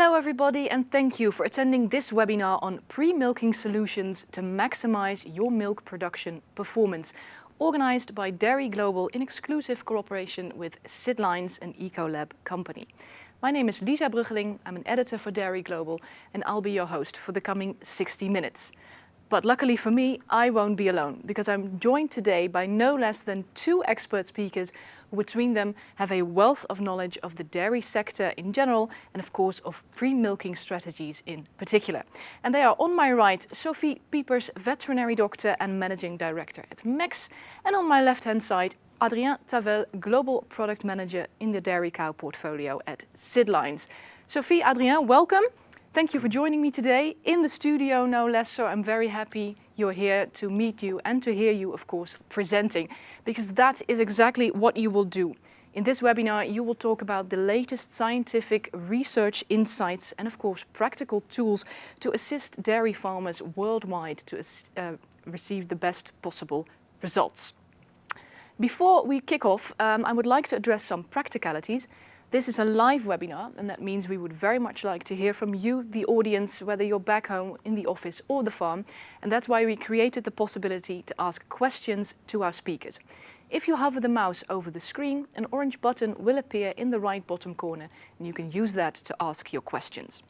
Hello everybody, and thank you for attending this webinar on pre-milking solutions to maximize your milk production performance, organized by Dairy Global in exclusive cooperation with CID Lines and Ecolab Company. My name is Lisa Bruggeling, I'm an editor for Dairy Global, and I'll be your host for the coming 60 minutes. But luckily for me, I won't be alone, because I'm joined today by no less than two expert speakers who between them have a wealth of knowledge of the dairy sector in general and of course of pre-milking strategies in particular. And they are on my right, Sofie, Piepers, veterinary doctor and managing director at MEX, and on my left-hand side, Adrien, Tavel, global product manager in the dairy cow portfolio at CID Lines. Sofie, Adrien, welcome. Thank you for joining me today in the studio, no less, so I'm very happy you're here to meet you and to hear you, of course, presenting, because that is exactly what you will do. In this webinar, you will talk about the latest scientific research insights and, of course, practical tools to assist dairy farmers worldwide to receive the best possible results. Before we kick off, I would like to address some practicalities. This is a live webinar, and that means we would very much like to hear from you, the audience, whether you're back home, in the office or the farm. And that's why we created the possibility to ask questions to our speakers. If you hover the mouse over the screen, an orange button will appear in the right bottom corner, and you can use that to ask your questions.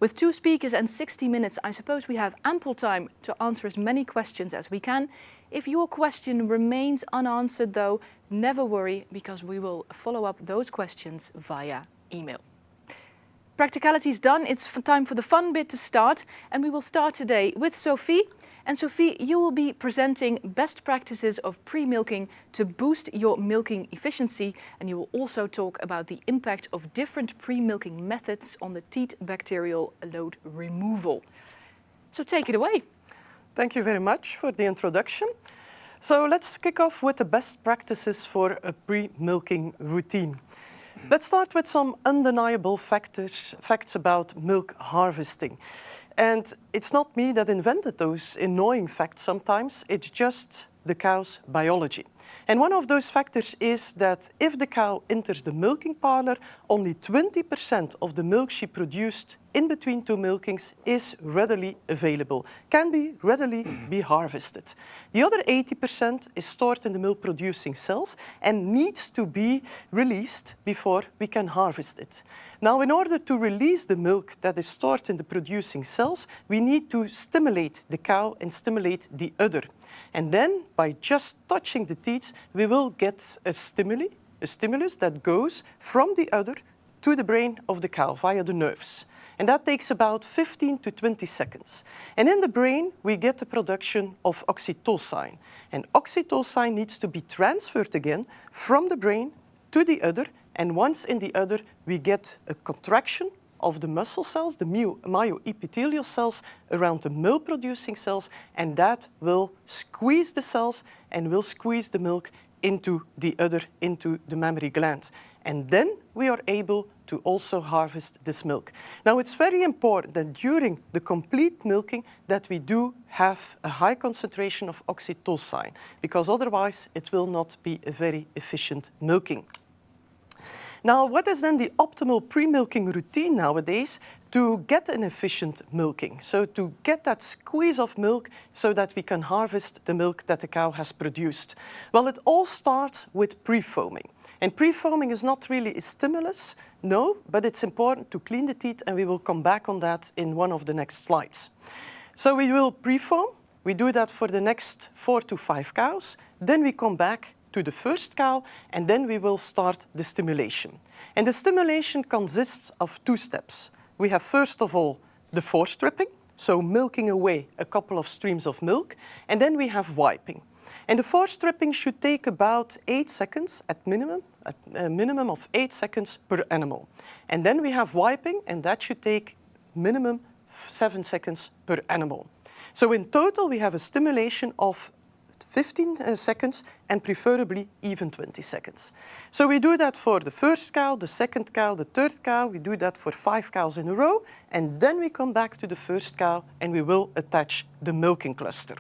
With two speakers and 60 minutes, I suppose we have ample time to answer as many questions as we can. If your question remains unanswered though, never worry, because we will follow up those questions via email. Practicalities done, it's time for the fun bit to start, and we will start today with Sofie. And Sofie, you will be presenting best practices of pre-milking to boost your milking efficiency, and you will also talk about the impact of different pre-milking methods on the teat bacterial load removal. So take it away. Thank you very much for the introduction. So let's kick off with the best practices for a pre-milking routine. Let's start with some undeniable facts about milk harvesting. And it's not me that invented those annoying facts sometimes, it's just the cow's biology. And one of those factors is that if the cow enters the milking parlor, only 20% of the milk she produced in between two milkings is readily available, can readily be harvested. The other 80% is stored in the milk producing cells and needs to be released before we can harvest it. Now, in order to release the milk that is stored in the producing cells, we need to stimulate the cow and stimulate the udder. And then, by just touching the teats, we will get a stimulus that goes from the udder to the brain of the cow via the nerves. And that takes about 15 to 20 seconds. And in the brain, we get the production of oxytocin. And oxytocin needs to be transferred again from the brain to the udder. And once in the udder, we get a contraction of the muscle cells, the myoepithelial cells around the milk-producing cells, and that will squeeze the cells and will squeeze the milk into the udder, into the mammary gland. And then we are able to also harvest this milk. Now, it's very important that during the complete milking that we do have a high concentration of oxytocin, because otherwise it will not be a very efficient milking. Now, what is then the optimal pre-milking routine nowadays to get an efficient milking? So to get that squeeze of milk so that we can harvest the milk that the cow has produced. Well, it all starts with pre-foaming. And pre-foaming is not really a stimulus, no, but it's important to clean the teat, and we will come back on that in one of the next slides. So we will pre-foam. We do that for the next 4 to 5 cows. Then we come back to the first cow, and then we will start the stimulation. And the stimulation consists of 2 steps. We have first of all the forestripping, so milking away a couple of streams of milk, and then we have wiping. And the forestripping should take about 8 seconds at a minimum of 8 seconds per animal. And then we have wiping, and that should take minimum 7 seconds per animal. So in total, we have a stimulation of 15 seconds and preferably even 20 seconds. So we do that for the first cow, the second cow, the third cow. We do that for 5 cows in a row, and then we come back to the first cow and we will attach the milking cluster.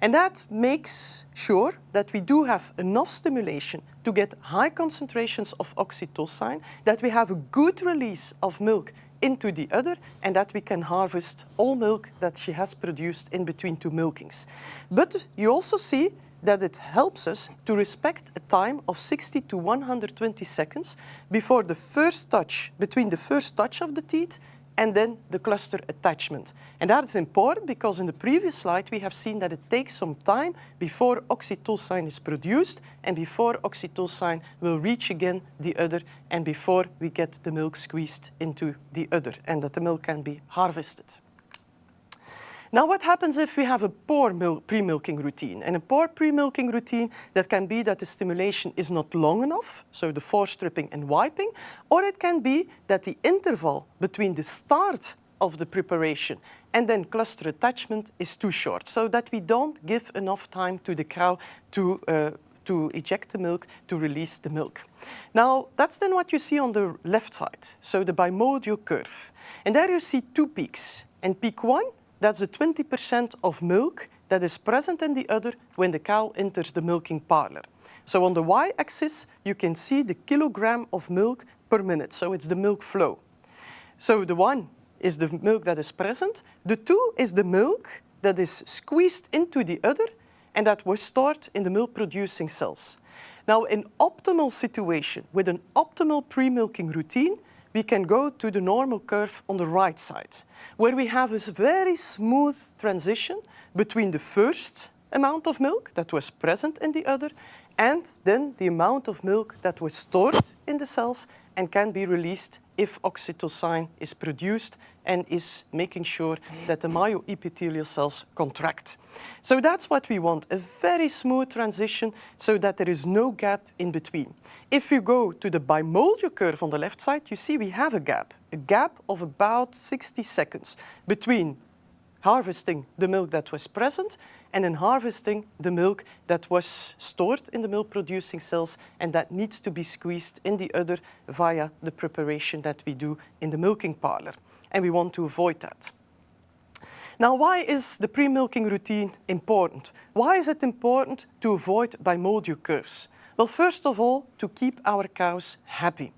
And that makes sure that we do have enough stimulation to get high concentrations of oxytocin, that we have a good release of milk into the udder and that we can harvest all milk that she has produced in between two milkings. But you also see that it helps us to respect a time of 60 to 120 seconds before the first touch, between the first touch of the teeth and then the cluster attachment. And that is important because in the previous slide we have seen that it takes some time before oxytocin is produced and before oxytocin will reach again the udder and before we get the milk squeezed into the udder and that the milk can be harvested. Now what happens if we have a poor pre-milking routine? And a poor pre-milking routine, that can be that the stimulation is not long enough, so the forestripping and wiping, or it can be that the interval between the start of the preparation and then cluster attachment is too short, so that we don't give enough time to the cow to eject the milk, to release the milk. Now, that's then what you see on the left side, so the bimodal curve. And there you see two peaks. And peak 1, that's the 20% of milk that is present in the udder when the cow enters the milking parlor. So on the y-axis, you can see the kilogram of milk per minute, so it's the milk flow. So the 1 is the milk that is present, the 2 is the milk that is squeezed into the udder and that was stored in the milk-producing cells. Now, in optimal situation, with an optimal pre-milking routine, we can go to the normal curve on the right side, where we have a very smooth transition between the first amount of milk that was present in the udder and then the amount of milk that was stored in the cells and can be released if oxytocin is produced and is making sure that the myoepithelial cells contract. So that's what we want, a very smooth transition so that there is no gap in between. If you go to the bimodal curve on the left side, you see we have a gap of about 60 seconds between harvesting the milk that was present and in harvesting the milk that was stored in the milk-producing cells and that needs to be squeezed in the udder via the preparation that we do in the milking parlor. And we want to avoid that. Now, why is the pre-milking routine important? Why is it important to avoid bimodal curves? Well, first of all, to keep our cows happy.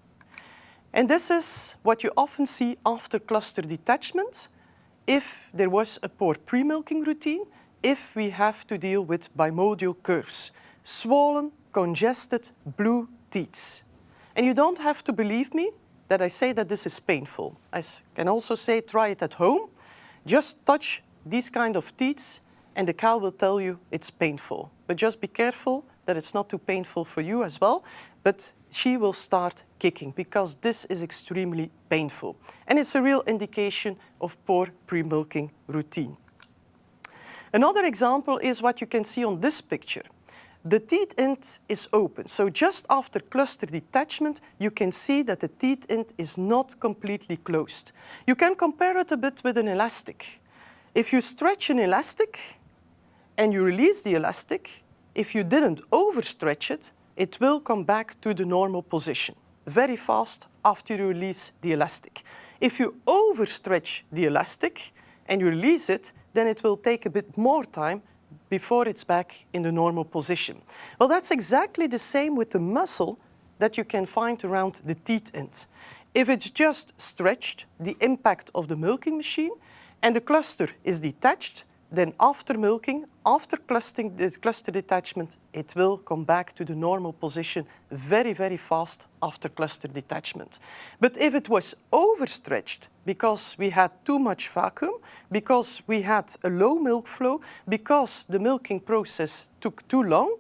And this is what you often see after cluster detachment. If there was a poor pre-milking routine, if we have to deal with bimodal curves, swollen, congested, blue teats. And you don't have to believe me that I say that this is painful. I can also say try it at home. Just touch these kind of teats and the cow will tell you it's painful. But just be careful that it's not too painful for you as well. But she will start kicking because this is extremely painful. And it's a real indication of poor pre-milking routine. Another example is what you can see on this picture. The teat end is open. So just after cluster detachment, you can see that the teat end is not completely closed. You can compare it a bit with an elastic. If you stretch an elastic and you release the elastic, if you didn't overstretch it, it will come back to the normal position very fast after you release the elastic. If you overstretch the elastic and you release it, then it will take a bit more time before it's back in the normal position. Well, that's exactly the same with the muscle that you can find around the teat end. If it's just stretched, the impact of the milking machine, and the cluster is detached, then after milking, after cluster detachment, it will come back to the normal position very, very fast after cluster detachment. But if it was overstretched because we had too much vacuum, because we had a low milk flow, because the milking process took too long,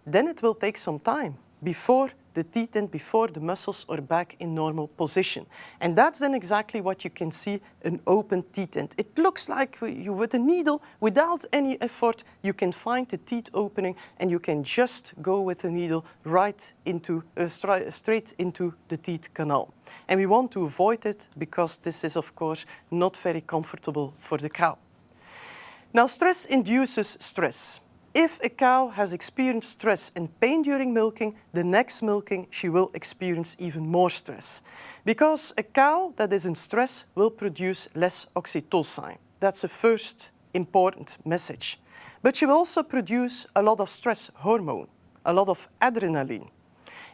then it will take some time before the teat end, before the muscles are back in normal position. And that's then exactly what you can see, an open teat end. It looks like you with a needle, without any effort, you can find the teat opening and you can just go with the needle right into, straight into the teat canal. And we want to avoid it because this is, of course, not very comfortable for the cow. Now, stress induces stress. If a cow has experienced stress and pain during milking, the next milking she will experience even more stress. Because a cow that is in stress will produce less oxytocin. That's the first important message. But she will also produce a lot of stress hormone, a lot of adrenaline.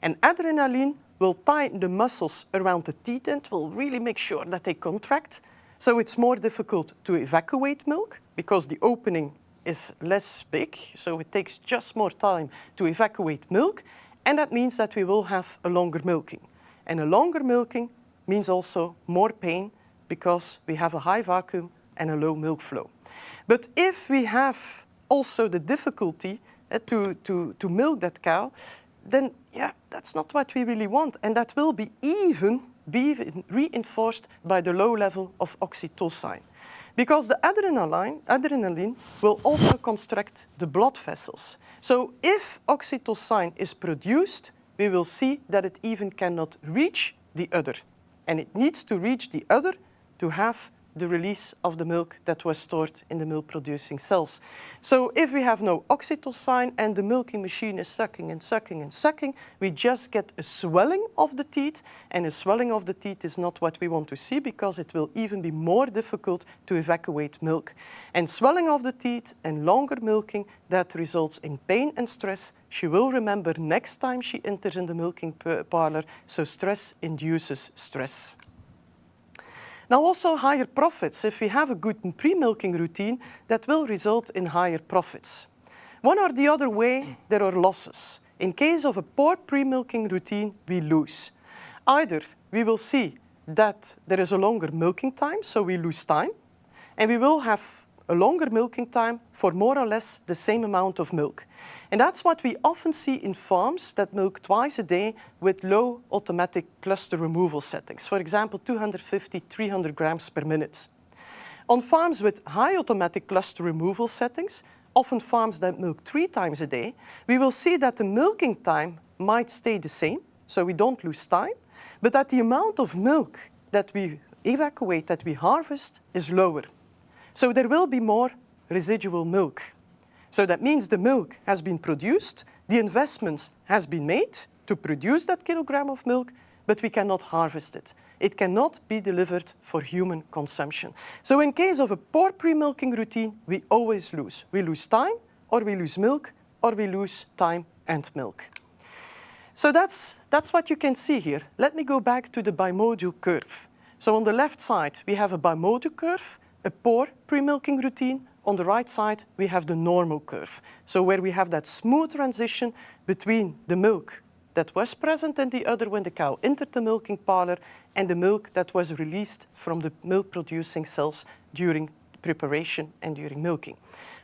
And adrenaline will tighten the muscles around the teat end, will really make sure that they contract. So it's more difficult to evacuate milk because the opening is less big, so it takes just more time to evacuate milk, and that means that we will have a longer milking. And a longer milking means also more pain because we have a high vacuum and a low milk flow. But if we have also the difficulty to milk that cow, then yeah, that's not what we really want, and that will be even reinforced by the low level of oxytocin. Because the adrenaline will also constrict the blood vessels. So if oxytocin is produced, we will see that it even cannot reach the udder. And it needs to reach the udder to have the release of the milk that was stored in the milk-producing cells. So if we have no oxytocin and the milking machine is sucking and sucking and sucking, we just get a swelling of the teat, and a swelling of the teat is not what we want to see because it will even be more difficult to evacuate milk. And swelling of the teat and longer milking, that results in pain and stress. She will remember next time she enters in the milking parlor, so stress induces stress. Now also higher profits. If we have a good pre-milking routine, that will result in higher profits. One or the other way, there are losses. In case of a poor pre-milking routine, we lose. Either we will see that there is a longer milking time, so we lose time, and we will have a longer milking time for more or less the same amount of milk. And that's what we often see in farms that milk twice a day with low automatic cluster removal settings. For example, 250, 300 grams per minute. On farms with high automatic cluster removal settings, often farms that milk 3 times a day, we will see that the milking time might stay the same, so we don't lose time, but that the amount of milk that we evacuate, that we harvest, is lower. So there will be more residual milk. So that means the milk has been produced, the investments has been made to produce that kilogram of milk, but we cannot harvest it. It cannot be delivered for human consumption. So in case of a poor pre-milking routine, we always lose. We lose time, or we lose milk, or we lose time and milk. So that's what you can see here. Let me go back to the bimodal curve. So on the left side, we have a bimodal curve, a poor pre-milking routine. On the right side, we have the normal curve. So where we have that smooth transition between the milk that was present in the udder when the cow entered the milking parlor and the milk that was released from the milk-producing cells during preparation and during milking.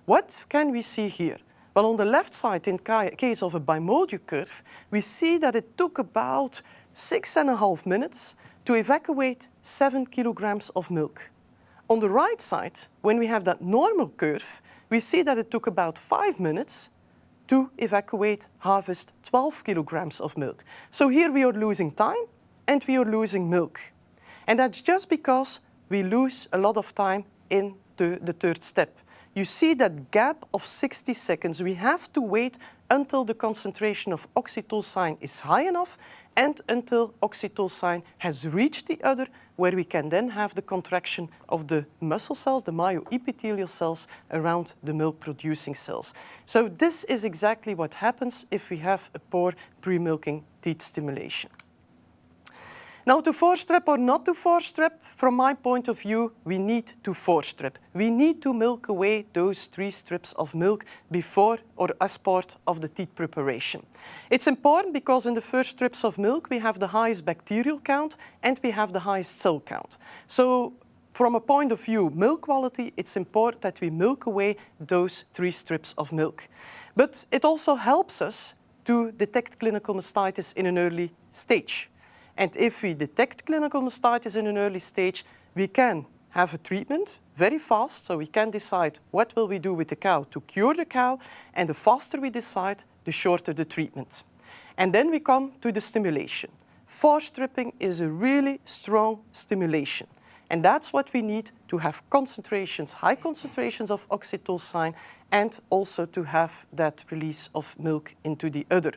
What can we see here? Well, on the left side, in case of a bimodal curve, we see that it took about 6.5 minutes to evacuate 7 kilograms of milk. On the right side, when we have that normal curve, we see that it took about 5 minutes to evacuate, harvest 12 kilograms of milk. So here we are losing time and we are losing milk. And that's just because we lose a lot of time in the third step. You see that gap of 60 seconds. We have to wait until the concentration of oxytocin is high enough and until oxytocin has reached the udder, where we can then have the contraction of the muscle cells, the myoepithelial cells around the milk-producing cells. So this is exactly what happens if we have a poor pre-milking teat stimulation. Now, to force-strip or not to force-strip, from my point of view, we need to force-strip. We need to milk away those 3 strips of milk before or as part of the teat preparation. It's important because in the first strips of milk, we have the highest bacterial count and we have the highest cell count. So from a point of view milk quality, it's important that we milk away those 3 strips of milk. But it also helps us to detect clinical mastitis in an early stage. And if we detect clinical mastitis in an early stage, we can have a treatment very fast, so we can decide what will we do with the cow to cure the cow, and the faster we decide, the shorter the treatment. And then we come to the stimulation. Force stripping is a really strong stimulation, and that's what we need to have concentrations, high concentrations of oxytocin, and also to have that release of milk into the udder.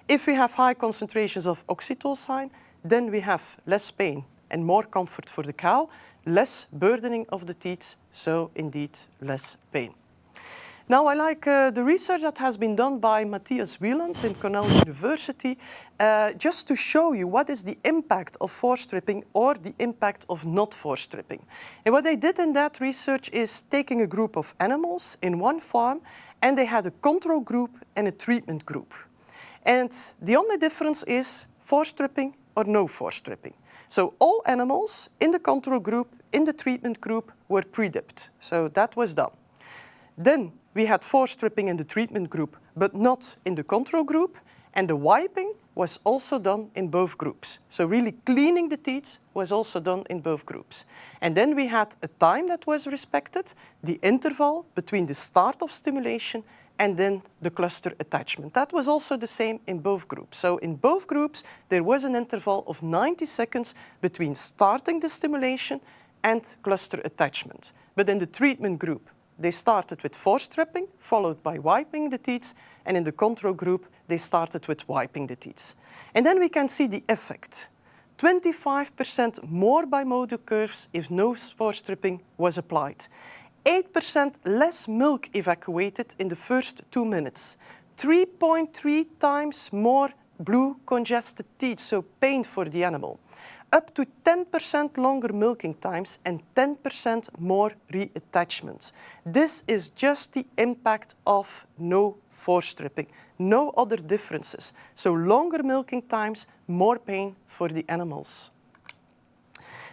If we have high concentrations of oxytocin, then we have less pain and more comfort for the cow, less burdening of the teats, so indeed less pain. Now, I like the research that has been done by Matthias Wieland in Cornell University, just to show you what is the impact of force stripping or the impact of not force stripping. And what they did in that research is taking a group of animals in one farm, and they had a control group and a treatment group. And the only difference is force stripping or no force stripping. So all animals in the control group, in the treatment group, were pre-dipped. So that was done. Then we had force stripping in the treatment group, but not in the control group. And the wiping was also done in both groups. So really cleaning the teeth was also done in both groups. And then we had a time that was respected, the interval between the start of stimulation and then the cluster attachment. That was also the same in both groups. So in both groups, there was an interval of 90 seconds between starting the stimulation and cluster attachment. But in the treatment group, they started with force stripping, followed by wiping the teeth, and in the control group, they started with wiping the teeth. And then we can see the effect. 25% more bimodal curves if no force stripping was applied. 8% less milk evacuated in the first 2 minutes. 3.3 times more blue congested teeth, so pain for the animal. Up to 10% longer milking times and 10% more reattachment. This is just the impact of no force stripping, no other differences. So longer milking times, more pain for the animals.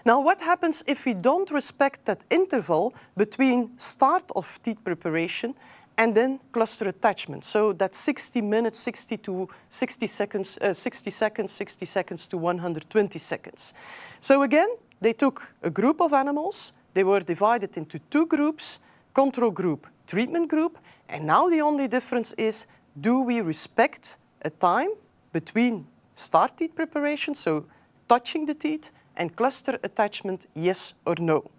Now, what happens if we don't respect that interval between start of teeth preparation and then cluster attachment? So that 60 minutes, 60 seconds to 120 seconds. So again, they took a group of animals. They were divided into 2 groups, control group, treatment group. And now the only difference is, do we respect a time between start teeth preparation, so touching the teeth, and cluster attachment, yes or no?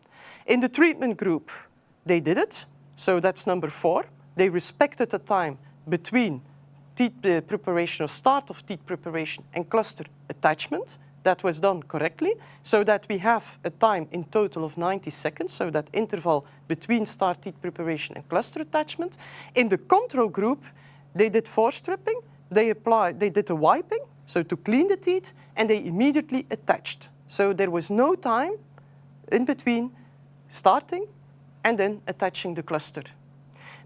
In the treatment group, they did it. So that's number 4. They respected the time between teeth preparation or start of teeth preparation and cluster attachment. That was done correctly, so that we have a time in total of 90 seconds, so that interval between start teeth preparation and cluster attachment. In the control group, they did force stripping, they did a wiping, so to clean the teeth, and they immediately attached. So there was no time in between starting and then attaching the cluster.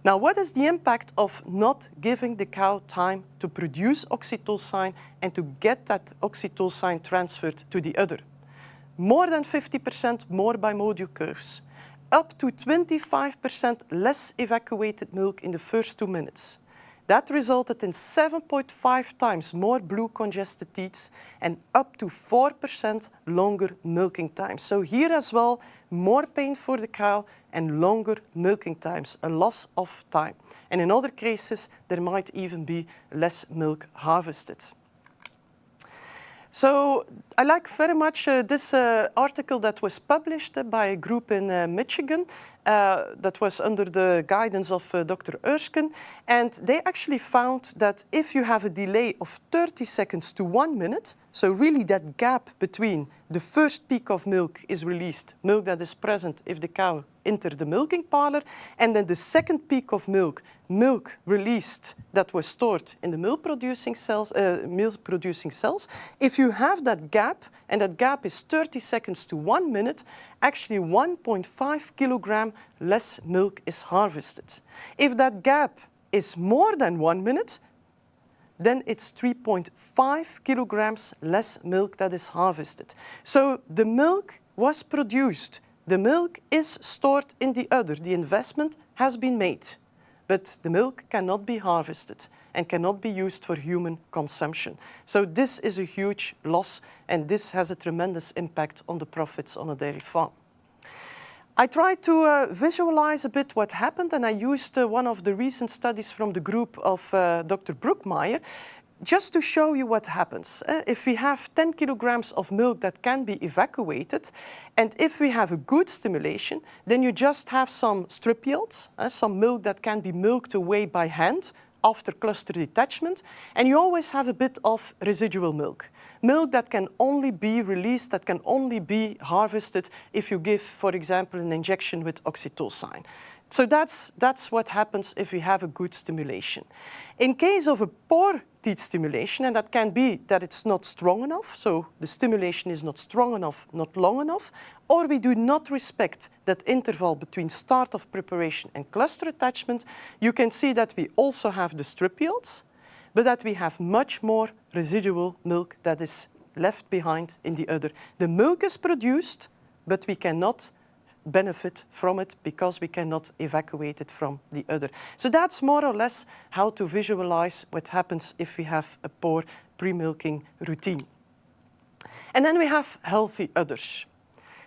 Now, what is the impact of not giving the cow time to produce oxytocin and to get that oxytocin transferred to the udder? More than 50% more bimodal curves, up to 25% less evacuated milk in the first 2 minutes. That resulted in 7.5 times more blue congested teeth and up to 4% longer milking time. So here as well, more pain for the cow and longer milking times, a loss of time. And in other cases, there might even be less milk harvested. So I like very much this article that was published by a group in Michigan that was under the guidance of Dr. Erskine. And they actually found that if you have a delay of 30 seconds to 1 minute, so really that gap between the first peak of milk is released, milk that is present if the cow entered the milking parlor, and then the second peak of milk, milk released that was stored in the milk-producing cells. If you have that gap, and that gap is 30 seconds to 1 minute, actually 1.5 kilogram less milk is harvested. If that gap is more than 1 minute, then it's 3.5 kilograms less milk that is harvested. So the milk was produced. The milk is stored in the udder. The investment has been made, but the milk cannot be harvested and cannot be used for human consumption. So this is a huge loss, and this has a tremendous impact on the profits on a dairy farm. I tried to visualize a bit what happened, and I used one of the recent studies from the group of Dr. Brookmeyer, just to show you what happens. If we have 10 kilograms of milk that can be evacuated, and if we have a good stimulation, then you just have some strip yields, some milk that can be milked away by hand after cluster detachment, and you always have a bit of residual milk. Milk that can only be released, that can only be harvested if you give, for example, an injection with oxytocin. So that's what happens if we have a good stimulation. In case of a poor teeth stimulation, and that can be that it's not strong enough, so the stimulation is not strong enough, not long enough, or we do not respect that interval between start of preparation and cluster attachment, you can see that we also have the stripioles, but that we have much more residual milk that is left behind in the udder. The milk is produced, but we cannot benefit from it because we cannot evacuate it from the udder. So that's more or less how to visualize what happens if we have a poor pre-milking routine. And then we have healthy udders.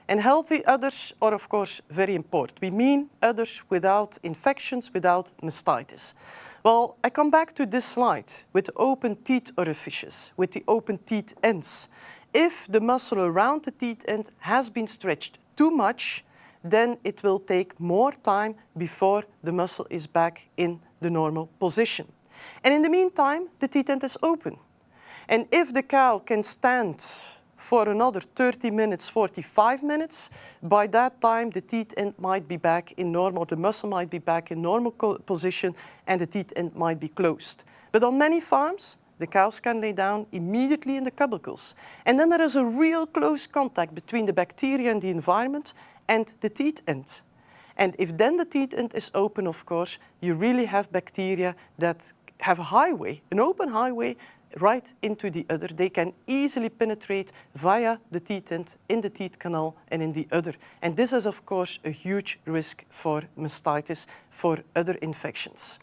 And healthy udders are, of course, very important. We mean udders without infections, without mastitis. Well, I come back to this slide with the open teeth orifices, with the open teeth ends. If the muscle around the teeth end has been stretched too much, then it will take more time before the muscle is back in the normal position. And in the meantime, the teeth end is open. And if the cow can stand for another 30 minutes, 45 minutes, by that time the teeth end might be back in normal, the muscle might be back in normal position and the teeth end might be closed. But on many farms, the cows can lay down immediately in the cubicles. And then there is a real close contact between the bacteria and the environment and the teeth end. And if then the teeth end is open, of course, you really have bacteria that have a highway, an open highway, right into the udder. They can easily penetrate via the teeth end in the teeth canal and in the udder. And this is, of course, a huge risk for mastitis, for udder infections.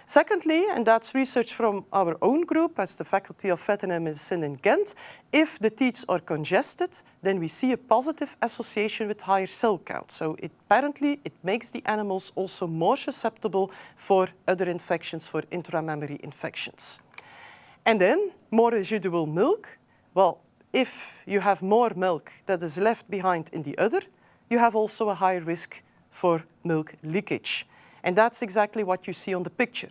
Secondly, and that's research from our own group as the Faculty of Veterinary Medicine in Ghent, if the teeth are congested, then we see a positive association with higher cell count. So apparently it makes the animals also more susceptible for other infections, for intramammary infections. And then more residual milk. Well, if you have more milk that is left behind in the udder, you have also a higher risk for milk leakage. And that's exactly what you see on the picture.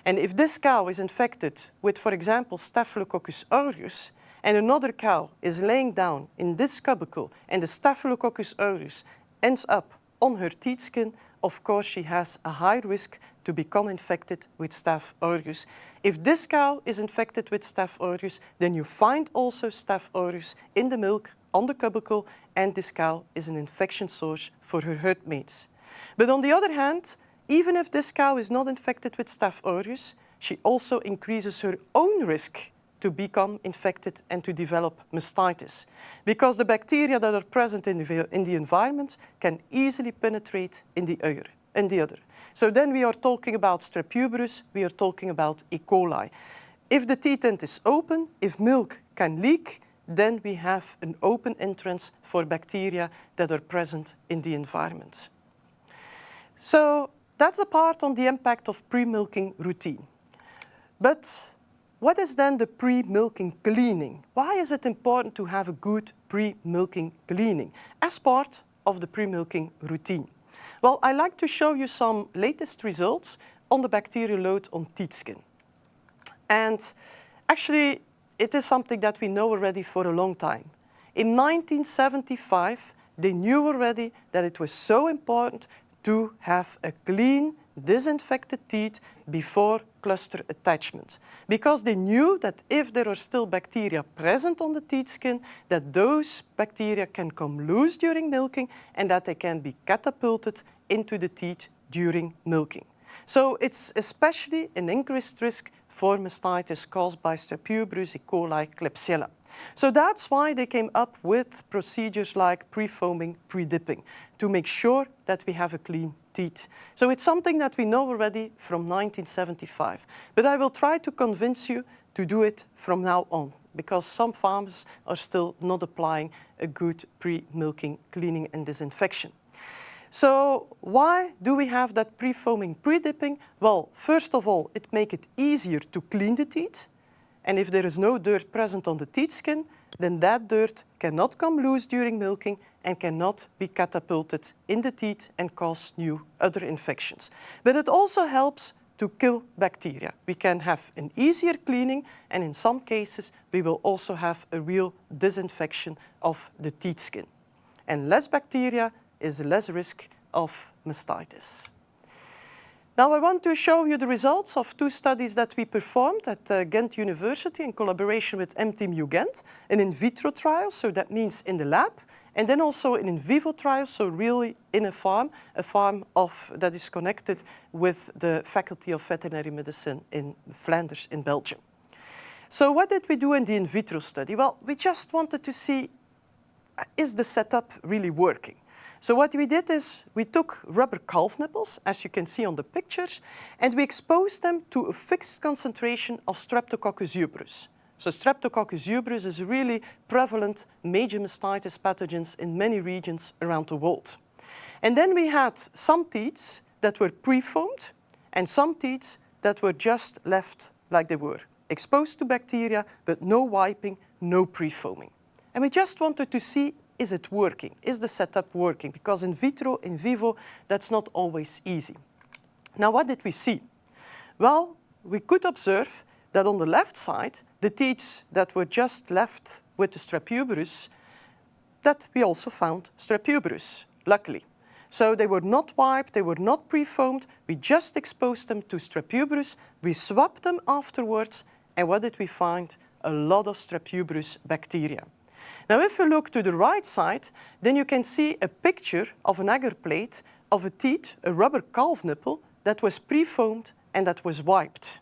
And if this cow is infected with, for example, Staphylococcus aureus, and another cow is laying down in this cubicle and the Staphylococcus aureus ends up on her teeth skin, of course she has a high risk to become infected with Staph aureus. If this cow is infected with Staph aureus, then you find also Staph aureus in the milk on the cubicle, and this cow is an infection source for her herd mates. But on the other hand, even if this cow is not infected with Staph aureus, she also increases her own risk to become infected and to develop mastitis, because the bacteria that are present in the environment can easily penetrate in the udder. So then we are talking about Strep Piepers, we are talking about E. coli. If the teeth end is open, if milk can leak, then we have an open entrance for bacteria that are present in the environment. So that's a part on the impact of pre-milking routine. But what is then the pre-milking cleaning? Why is it important to have a good pre-milking cleaning as part of the pre-milking routine? Well, I like to show you some latest results on the bacterial load on teeth skin. And actually, it is something that we know already for a long time. In 1975, they knew already that it was so important to have a clean, disinfected teeth before cluster attachment, because they knew that if there are still bacteria present on the teeth skin, that those bacteria can come loose during milking and that they can be catapulted into the teeth during milking. So it's especially an increased risk for mastitis caused by Strep Piepers, E. coli, Klebsiella. So that's why they came up with procedures like pre-foaming, pre-dipping, to make sure that we have a clean teeth. So it's something that we know already from 1975. But I will try to convince you to do it from now on, because some farms are still not applying a good pre-milking cleaning and disinfection. So why do we have that pre-foaming, pre-dipping? Well, first of all, it makes it easier to clean the teeth. And if there is no dirt present on the teeth skin, then that dirt cannot come loose during milking and cannot be catapulted in the teeth and cause new other infections. But it also helps to kill bacteria. We can have an easier cleaning, and in some cases we will also have a real disinfection of the teeth skin. And less bacteria is less risk of mastitis. Now I want to show you the results of two studies that we performed at Ghent University in collaboration with MTMU Ghent, an in vitro trial, so that means in the lab, and then also an in vivo trial, so really in a farm that is connected with the Faculty of Veterinary Medicine in Flanders in Belgium. So what did we do in the in vitro study? Well, we just wanted to see, is the setup really working? So what we did is we took rubber calf nipples, as you can see on the pictures, and we exposed them to a fixed concentration of Streptococcus ubris. So Streptococcus ubris is a really prevalent major mastitis pathogens in many regions around the world. And then we had some teats that were pre-foamed and some teats that were just left like they were, exposed to bacteria, but no wiping, no pre-foaming. And we just wanted to see, is it working? Is the setup working? Because in vitro, in vivo, that's not always easy. Now, what did we see? Well, we could observe that on the left side, the teats that were just left with the strep uberus, that we also found strep uberus, luckily. So they were not wiped, they were not pre-foamed, we just exposed them to strep uberus, we swabbed them afterwards, and what did we find? A lot of strep uberus bacteria. Now, if you look to the right side, then you can see a picture of an agar plate of a teat, a rubber calf nipple, that was pre-foamed and that was wiped.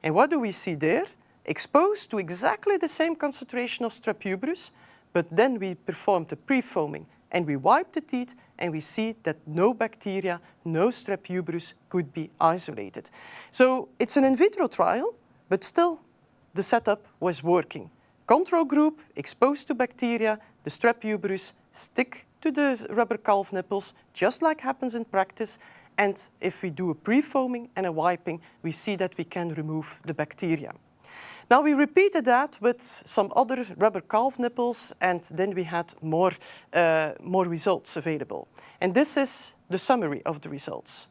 And what do we see there? Exposed to exactly the same concentration of strep uberus, but then we performed the pre-foaming and we wiped the teat and we see that no bacteria, no strep uberus could be isolated. So it's an in vitro trial, but still the setup was working. Control group exposed to bacteria, the strep uberus stick to the rubber calf nipples, just like happens in practice. And if we do a pre-foaming and a wiping, we see that we can remove the bacteria. Now we repeated that with some other rubber calf nipples, and then we had more results available. And this is the summary of the results.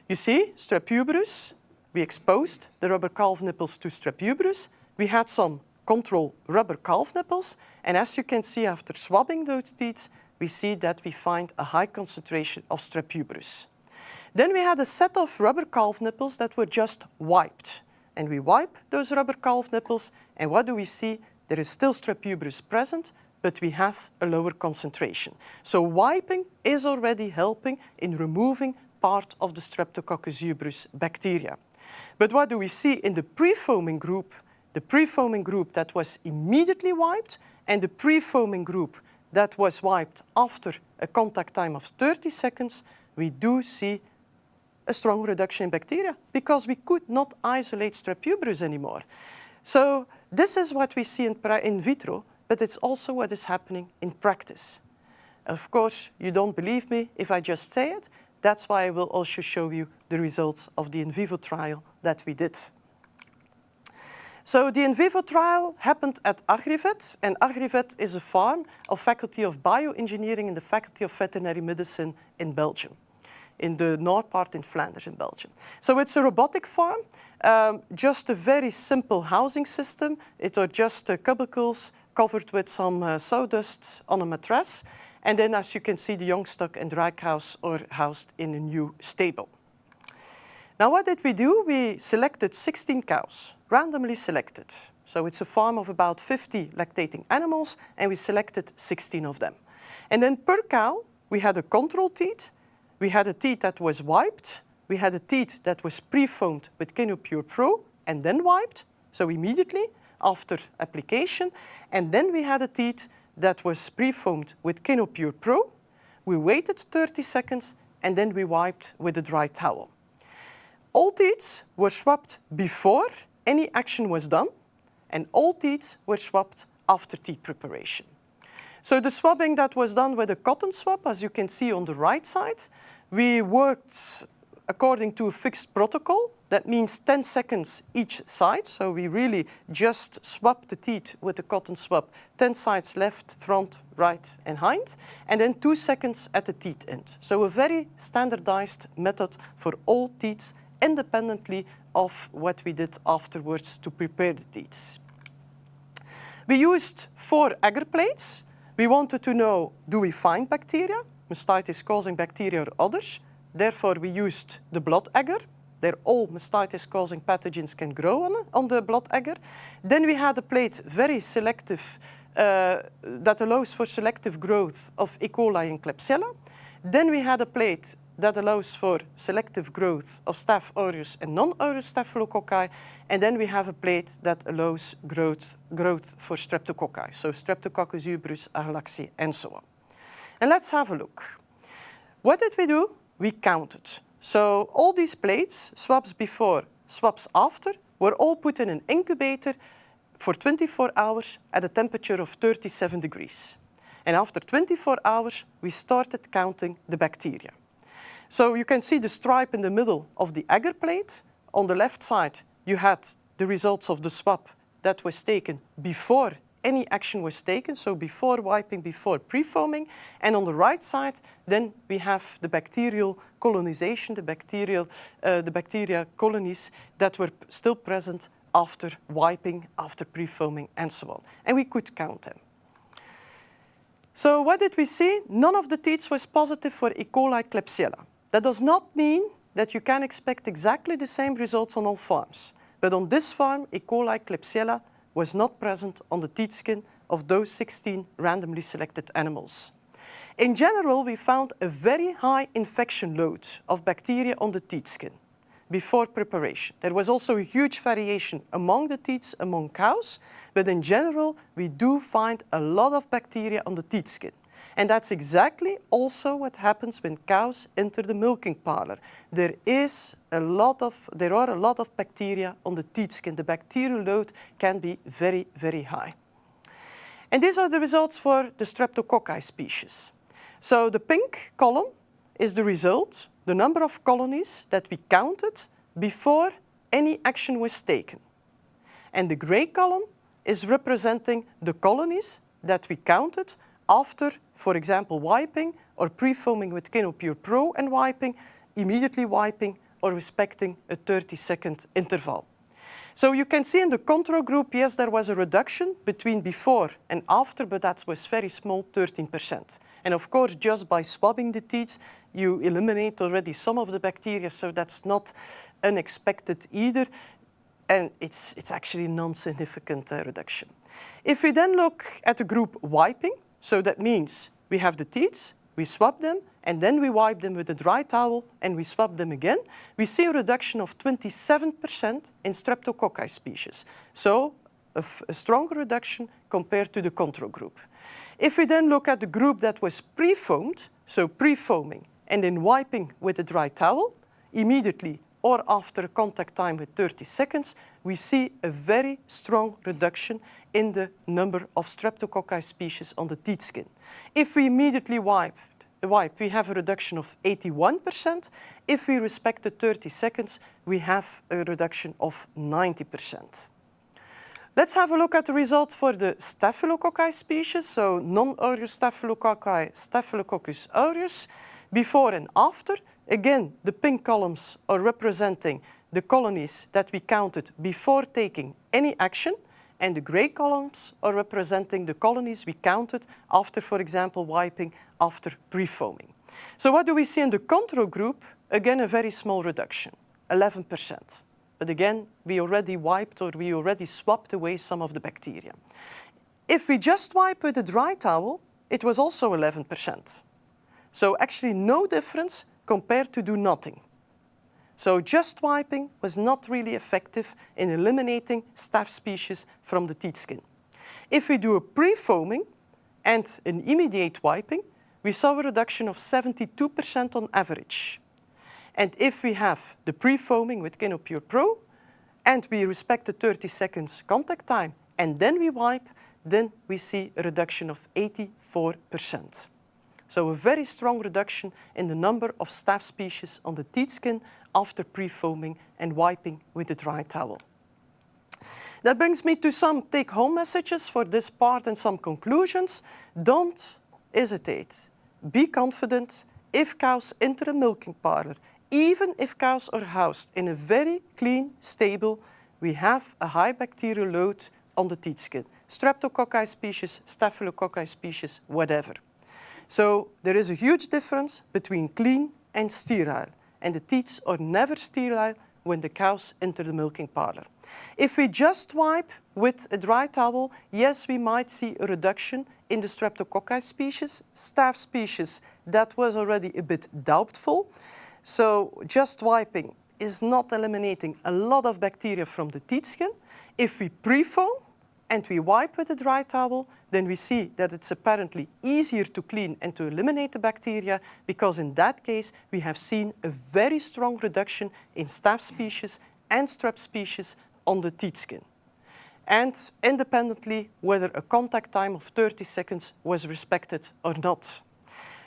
You see, strep uberus, we exposed the rubber calf nipples to strep uberus. We had some control rubber calf nipples, and as you can see after swabbing those teats, we see that we find a high concentration of strep uberus. Then we had a set of rubber calf nipples that were just wiped. And we wipe those rubber calf nipples, and what do we see? There is still strep uberus present, but we have a lower concentration. So wiping is already helping in removing part of the Streptococcus ubris bacteria. But what do we see in the pre-foaming group? The pre-foaming group that was immediately wiped, and the pre-foaming group that was wiped after a contact time of 30 seconds, we do see a strong reduction in bacteria because we could not isolate strep uberus anymore. So this is what we see in vitro, but it's also what is happening in practice. Of course, you don't believe me if I just say it. That's why I will also show you the results of the in vivo trial that we did. So the in vivo trial happened at AgriVet, and AgriVet is a farm of Faculty of Bioengineering in the Faculty of Veterinary Medicine in Belgium, in the north part in Flanders in Belgium. So it's a robotic farm, just a very simple housing system. It are just cubicles covered with some sawdust on a mattress. And then, as you can see, the young stock and dry cows are housed in a new stable. Now, what did we do? We selected 16 cows, randomly selected. So it's a farm of about 50 lactating animals, and we selected 16 of them. And then per cow, we had a control teat. We had a teat that was wiped. We had a teat that was pre-foamed with KenoPure Pro and then wiped, so immediately after application. And then we had a teat that was pre-foamed with KenoPure Pro. We waited 30 seconds and then we wiped with a dry towel. All teats were swabbed before any action was done, and all teats were swabbed after teat preparation. So the swabbing that was done with a cotton swab, as you can see on the right side, we worked according to a fixed protocol. That means 10 seconds each side. So we really just swabbed the teat with a cotton swab, 10 sides left, front, right, and hind, and then 2 seconds at the teat end. So a very standardized method for all teats, independently of what we did afterwards to prepare the teats. We used 4 agar plates. We wanted to know, do we find bacteria? mastitis-causing bacteria or others. Therefore, we used the blood agar. There all mastitis-causing pathogens can grow on the blood agar. Then we had a plate very selective, that allows for selective growth of E. coli and Klebsiella. Then we had a plate that allows for selective growth of Staph aureus and non-aureus staphylococci. And then we have a plate that allows growth for streptococci, so Streptococcus uberus, Agalaxy, and so on. And let's have a look. What did we do? We counted. So all these plates, swabs before, swabs after, were all put in an incubator for 24 hours at a temperature of 37 degrees. And after 24 hours, we started counting the bacteria. So you can see the stripe in the middle of the agar plate. On the left side, you had the results of the swab that was taken before any action was taken, so before wiping, before pre-foaming. And on the right side, then we have the bacterial colonization, the bacteria colonies that were still present after wiping, after pre-foaming, and so on. And we could count them. So what did we see? None of the teats was positive for E. coli Klebsiella. That does not mean that you can expect exactly the same results on all farms. But on this farm, E. coli Klebsiella was not present on the teat skin of those 16 randomly selected animals. In general, we found a very high infection load of bacteria on the teat skin before preparation. There was also a huge variation among the teats, among cows, but in general, we do find a lot of bacteria on the teat skin. And that's exactly also what happens when cows enter the milking parlor. There are a lot of bacteria on the teat skin. The bacterial load can be very, very high. And these are the results for the Streptococci species. So the pink column is the result, the number of colonies that we counted before any action was taken. And the gray column is representing the colonies that we counted after, for example, wiping or pre-foaming with Kinopure Pro and wiping, immediately wiping, or respecting a 30-second interval. So you can see in the control group, yes, there was a reduction between before and after, but that was very small, 13%. And of course, just by swabbing the teats, you eliminate already some of the bacteria, so that's not unexpected either. And it's actually non-significant reduction. If we then look at the group wiping, so that means we have the teats, we swab them, and then we wipe them with a dry towel and we swab them again, we see a reduction of 27% in Streptococci species. So a stronger reduction compared to the control group. If we then look at the group that was pre-foamed, so pre-foaming and then wiping with a dry towel, immediately or after a contact time with 30 seconds, we see a very strong reduction in the number of Streptococci species on the teat skin. If we immediately wipe, we have a reduction of 81%. If we respect the 30 seconds, we have a reduction of 90%. Let's have a look at the results for the Staphylococci species, so non-aureus Staphylococci, Staphylococcus aureus, before and after. Again, the pink columns are representing the colonies that we counted before taking any action, and the gray columns are representing the colonies we counted after, for example, wiping, after pre-foaming. So what do we see in the control group? Again, a very small reduction, 11%. But again, we already wiped or we already swapped away some of the bacteria. If we just wipe with a dry towel, it was also 11%. So actually no difference compared to do nothing. So just wiping was not really effective in eliminating staph species from the teat skin. If we do a pre-foaming and an immediate wiping, we saw a reduction of 72% on average. And if we have the pre-foaming with Kinopure Pro and we respect the 30 seconds contact time and then we wipe, then we see a reduction of 84%. So a very strong reduction in the number of staph species on the teat skin after pre-foaming and wiping with a dry towel. That brings me to some take-home messages for this part and some conclusions. Don't hesitate. Be confident. If cows enter a milking parlor, even if cows are housed in a very clean stable, we have a high bacterial load on the teat skin. Streptococci species, Staphylococci species, whatever. So there is a huge difference between clean and sterile, and the teats are never sterile when the cows enter the milking parlor. If we just wipe with a dry towel, yes, we might see a reduction in the Streptococci species. Staph species, that was already a bit doubtful. So just wiping is not eliminating a lot of bacteria from the teat skin. If we pre-foam and we wipe with a dry towel, then we see that it's apparently easier to clean and to eliminate the bacteria, because in that case we have seen a very strong reduction in staph species and strep species on the teat skin. And independently whether a contact time of 30 seconds was respected or not.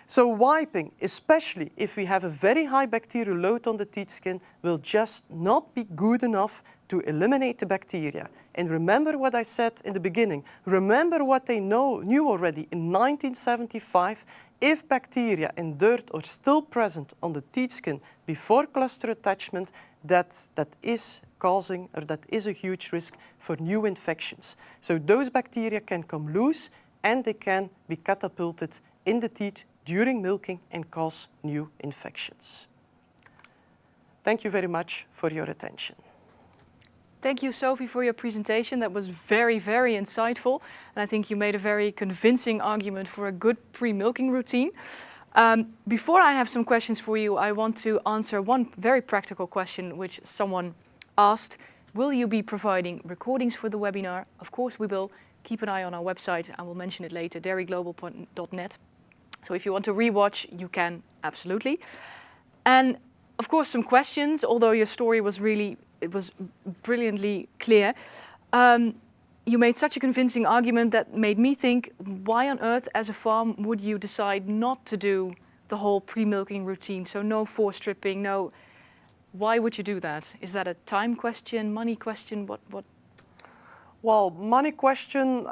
So wiping, especially if we have a very high bacterial load on the teat skin, will just not be good enough to eliminate the bacteria. And remember what I said in the beginning. Remember what they knew already in 1975. If bacteria and dirt are still present on the teat skin before cluster attachment, that is causing, or that is a huge risk for new infections. So those bacteria can come loose and they can be catapulted in the teat during milking and cause new infections. Thank you very much for your attention. Thank you, Sofie, for your presentation. That was very, very insightful. And I think you made a very convincing argument for a good pre-milking routine. Before I have some questions for you, I want to answer one very practical question which someone asked. Will you be providing recordings for the webinar? Of course we will. Keep an eye on our website. I will mention it later, dairyglobal.net. So if you want to rewatch, you can, absolutely. And of course, some questions, although your story was brilliantly clear. You made such a convincing argument that made me think, why on earth as a farm would you decide not to do the whole pre-milking routine? So no force stripping, no. Why would you do that? Is that a time question, money question? What? Well, money question,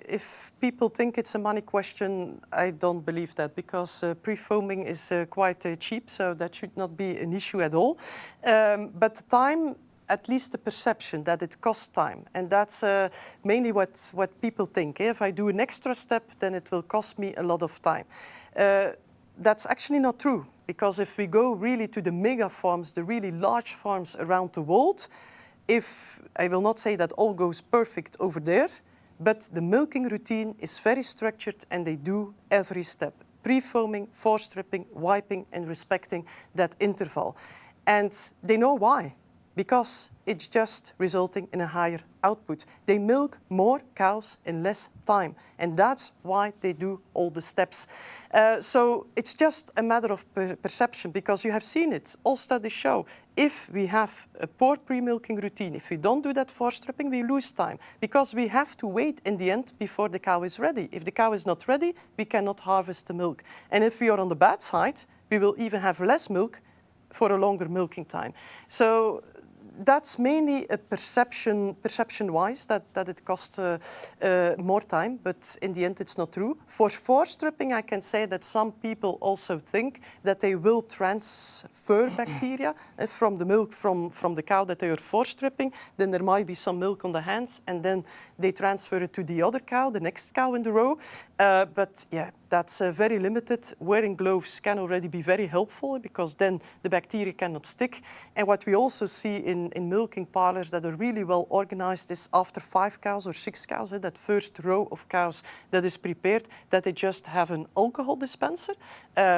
if people think it's a money question, I don't believe that, because pre-foaming is quite cheap, so that should not be an issue at all. But time, at least the perception that it costs time, and that's mainly what people think. If I do an extra step, then it will cost me a lot of time. That's actually not true, because if we go really to the mega farms, the really large farms around the world, I will not say that all goes perfect over there, but the milking routine is very structured and they do every step. Pre-foaming, force stripping, wiping and respecting that interval. And they know why. Because it's just resulting in a higher output. They milk more cows in less time, and that's why they do all the steps. So it's just a matter of perception, because you have seen it. All studies show if we have a poor pre-milking routine, if we don't do that force stripping, we lose time, because we have to wait in the end before the cow is ready. If the cow is not ready, we cannot harvest the milk. And if we are on the bad side, we will even have less milk for a longer milking time. So that's mainly a perception-wise, that it costs more time, but in the end it's not true. For force stripping, I can say that some people also think that they will transfer bacteria from the milk from the cow that they are force stripping. Then there might be some milk on the hands, and then they transfer it to the other cow, the next cow in the row. But yeah, that's very limited. Wearing gloves can already be very helpful, because then the bacteria cannot stick. And what we also see in milking parlors that are really well organized is after 5 cows or 6 cows, that first row of cows that is prepared, that they just have an alcohol dispenser.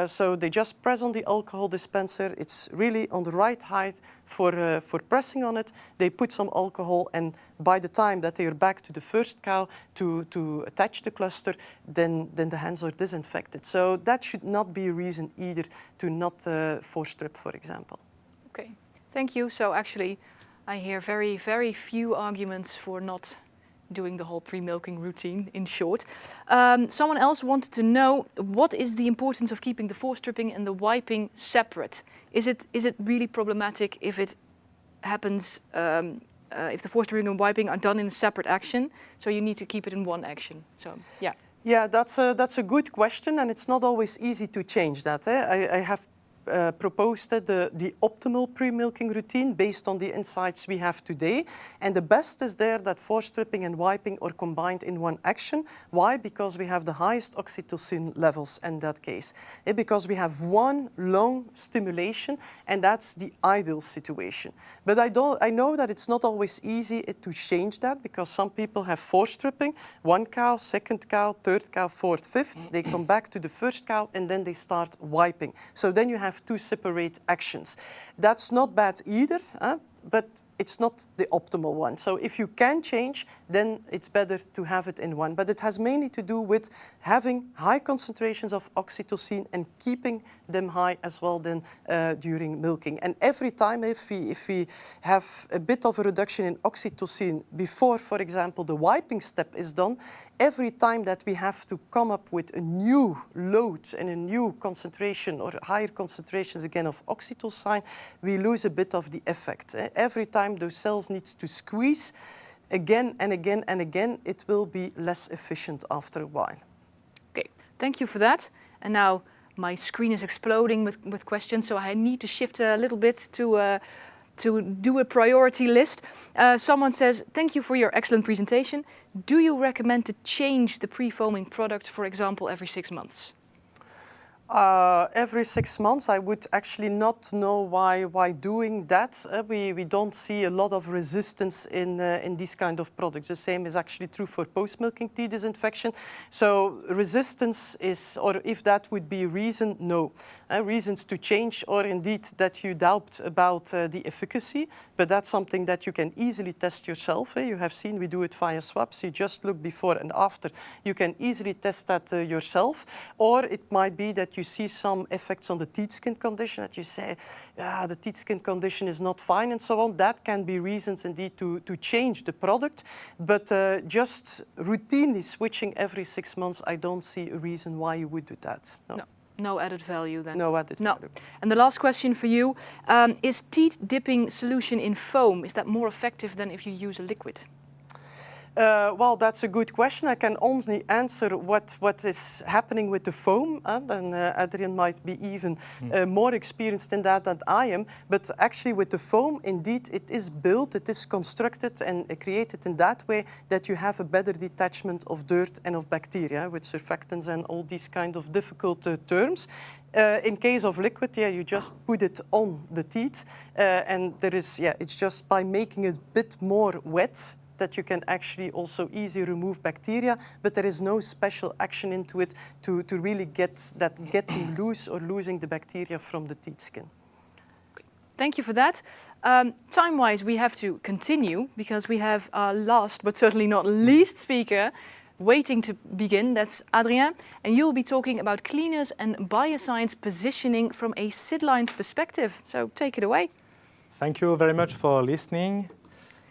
So they just press on the alcohol dispenser. It's really on the right height for pressing on it. They put some alcohol, and by the time that they are back to the first cow to attach the cluster, then the hands are disinfected. So that should not be a reason either to not force strip, for example. Okay, thank you. So actually, I hear very, very few arguments for not doing the whole pre-milking routine, in short. Someone else wanted to know, what is the importance of keeping the force stripping and the wiping separate? Is it really problematic if it happens, if the force stripping and wiping are done in a separate action? So you need to keep it in one action. So yeah. Yeah, that's a good question, and it's not always easy to change that. I have proposed the optimal pre-milking routine based on the insights we have today. And the best is there that force stripping and wiping are combined in one action. Why? Because we have the highest oxytocin levels in that case. Because we have one long stimulation, and that's the ideal situation. But I know that it's not always easy to change that, because some people have force stripping, one cow, second cow, third cow, fourth, fifth. They come back to the first cow and then they start wiping. So then you have two separate actions. That's not bad either, but it's not the optimal one. So if you can change, then it's better to have it in one. But it has mainly to do with having high concentrations of oxytocin and keeping them high as well then during milking. And every time if we have a bit of a reduction in oxytocin before, for example, the wiping step is done, every time that we have to come up with a new load and a new concentration or higher concentrations again of oxytocin, we lose a bit of the effect. Every time those cells need to squeeze again and again and again, it will be less efficient after a while. Okay, thank you for that. And now my screen is exploding with questions, so I need to shift a little bit to do a priority list. Someone says, thank you for your excellent presentation. Do you recommend to change the pre-foaming product, for example, every 6 months? Every 6 months, I would actually not know why doing that. We don't see a lot of resistance in these kind of products. The same is actually true for post-milking tea disinfection. So resistance is, or if that would be a reason, no. Reasons to change, or indeed that you doubt about the efficacy, but that's something that you can easily test yourself. You have seen we do it via swaps. You just look before and after. You can easily test that yourself, or it might be that you see some effects on the teeth skin condition that you say, yeah, the teeth skin condition is not fine and so on. That can be reasons indeed to change the product. But just routinely switching every 6 months, I don't see a reason why you would do that. No. No added value then? No added value. And the last question for you, is teeth dipping solution in foam, is that more effective than if you use a liquid? Well, that's a good question. I can only answer what is happening with the foam, and Adrien might be even more experienced in that than I am. But actually with the foam, indeed, it is built, it is constructed and created in that way that you have a better detachment of dirt and of bacteria with surfactants and all these kind of difficult terms. In case of liquid, you just put it on the teeth, and there is, it's just by making it a bit more wet that you can actually also easily remove bacteria, but there is no special action into it to really get that getting loose or losing the bacteria from the teeth skin. Thank you for that. Time-wise, we have to continue because we have our last, but certainly not least speaker waiting to begin. That's Adrien, and you'll be talking about cleaners and biocides positioning from a CID Lines perspective. So take it away. Thank you very much for listening.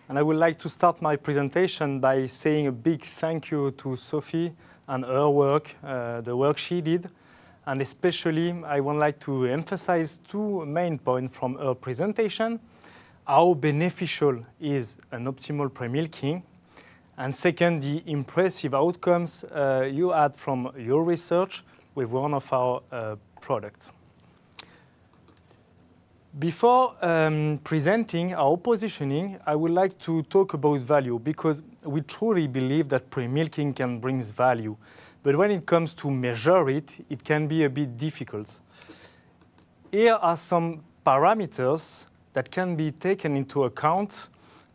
And I would like to start my presentation by saying a big thank you to Sofie and her work, the work she did. And especially, I would like to emphasize 2 main points from her presentation. How beneficial is an optimal pre-milking? And second, the impressive outcomes you had from your research with one of our products. Before presenting our positioning, I would like to talk about value because we truly believe that pre-milking can bring value. But when it comes to measure it, it can be a bit difficult. Here are some parameters that can be taken into account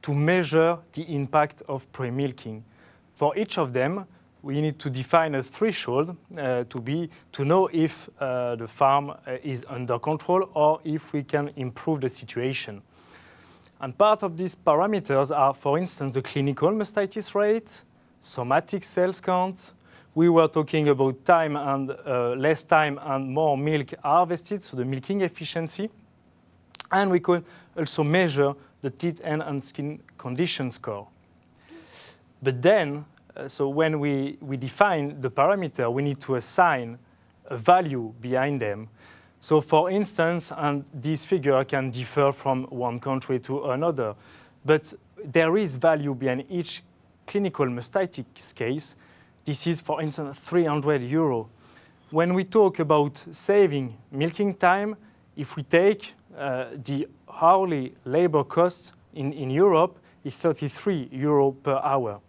to measure the impact of pre-milking. For each of them, we need to define a threshold to know if the farm is under control or if we can improve the situation. And part of these parameters are, for instance, the clinical mastitis rate, somatic cells count. We were talking about time and less time and more milk harvested, so the milking efficiency. And we could also measure the teeth and skin condition score. But then, so when we define the parameter, we need to assign a value behind them. So for instance, and this figure can differ from one country to another, but there is value behind each clinical mastitis case. This is, for instance, €300. When we talk about saving milking time, if we take the hourly labor cost in Europe is 33 euro per hour.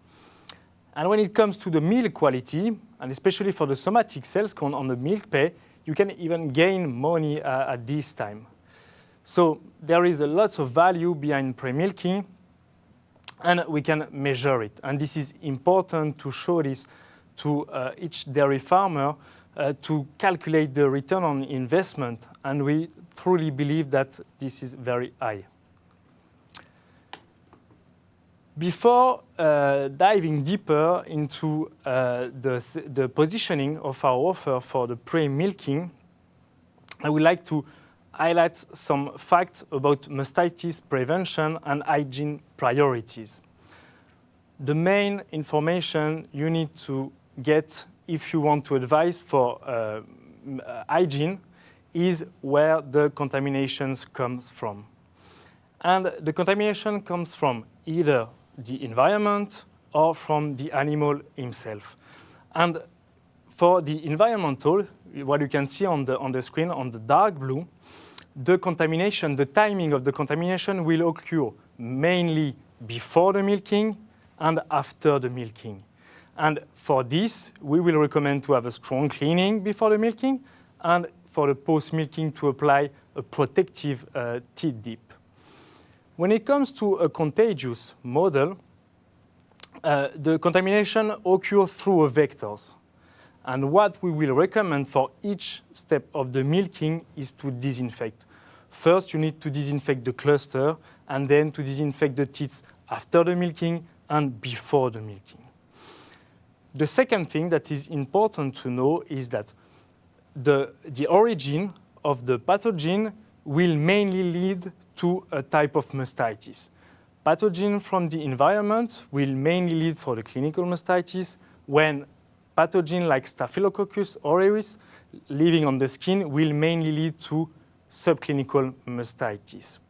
And when it comes to the milk quality, and especially for the somatic sales count on the milk pay, you can even gain money at this time. So there is a lot of value behind pre-milking, and we can measure it. And this is important to show this to each dairy farmer to calculate the return on investment, and we truly believe that this is very high. Before diving deeper into the positioning of our offer for the pre-milking, I would like to highlight some facts about mastitis prevention and hygiene priorities. The main information you need to get if you want to advise for hygiene is where the contaminations comes from. And the contamination comes from either the environment or from the animal himself. And for the environmental, what you can see on the screen on the dark blue, the contamination, the timing of the contamination will occur mainly before the milking and after the milking. And for this, we will recommend to have a strong cleaning before the milking, and for the post-milking to apply a protective teat dip. When it comes to a contagious model, the contamination occurs through vectors. And what we will recommend for each step of the milking is to disinfect. First, you need to disinfect the cluster, and then to disinfect the teats after the milking and before the milking. The second thing that is important to know is that the origin of the pathogen will mainly lead to a type of mastitis. Pathogen from the environment will mainly lead for the clinical mastitis, when pathogen like Staphylococcus aureus living on the skin will mainly lead to subclinical mastitis.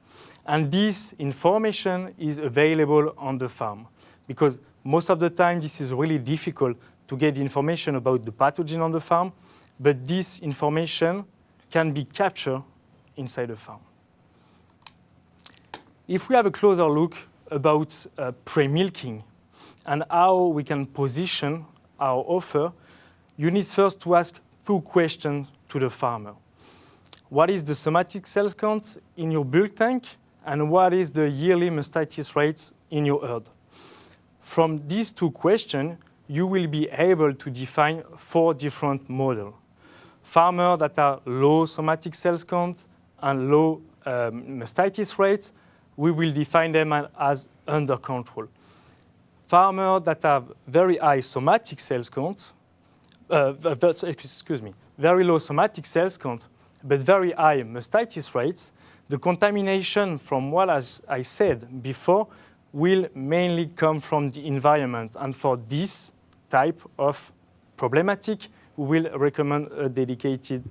And this information is available on the farm, because most of the time this is really difficult to get information about the pathogen on the farm, but this information can be captured inside the farm. If we have a closer look about pre-milking and how we can position our offer, you need first to ask 2 questions to the farmer. What is the somatic cell count in your bulk tank, and what is the yearly mastitis rates in your herd? From these 2 questions, you will be able to define 4 different models. Farmers that are low somatic cell count and low mastitis rates, we will define them as under control. Farmers that have very high somatic cell count, very low somatic cell count, but very high mastitis rates, the contamination from what I said before will mainly come from the environment. And for this type of problematic, we will recommend a dedicated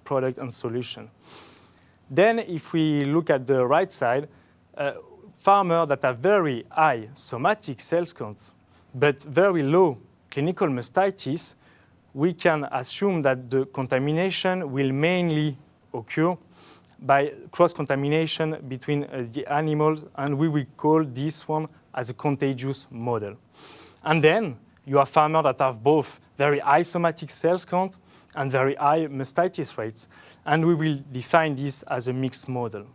product and solution. Then if we look at the right side, farmers that have very high somatic cell count but very low clinical mastitis, we can assume that the contamination will mainly occur by cross-contamination between the animals, and we will call this one as a contagious model. And then you have farmers that have both very high somatic cell count and very high mastitis rates, and we will define this as a mixed model.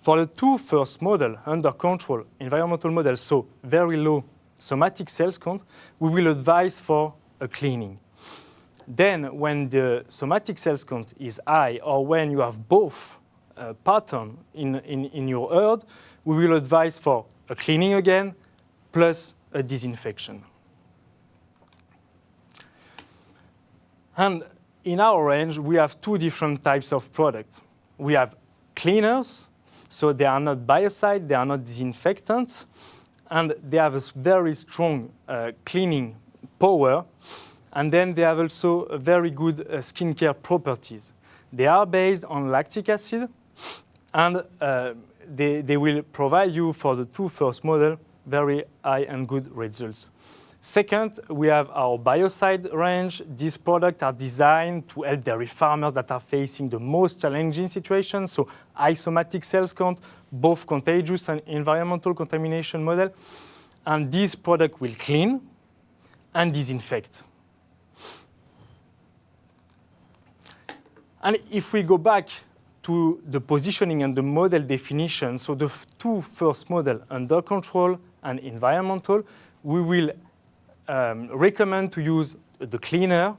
For the 2 first models, under control, environmental models, so very low somatic cell count, we will advise for a cleaning. Then, when the somatic cell count is high, or when you have both patterns in your herd, we will advise for a cleaning again, plus a disinfection. And in our range, we have 2 different types of products. We have cleaners, so they are not biocides, they are not disinfectants, and they have a very strong cleaning power. And then they have also very good skincare properties. They are based on lactic acid, and they will provide you for the 2 first models very high and good results. Second, we have our biocide range. These products are designed to help dairy farmers that are facing the most challenging situations, so high somatic cells count, both contagious and environmental contamination model. And this product will clean and disinfect. And if we go back to the positioning and the model definition, so the two first models, under control and environmental, we will recommend to use the cleaner.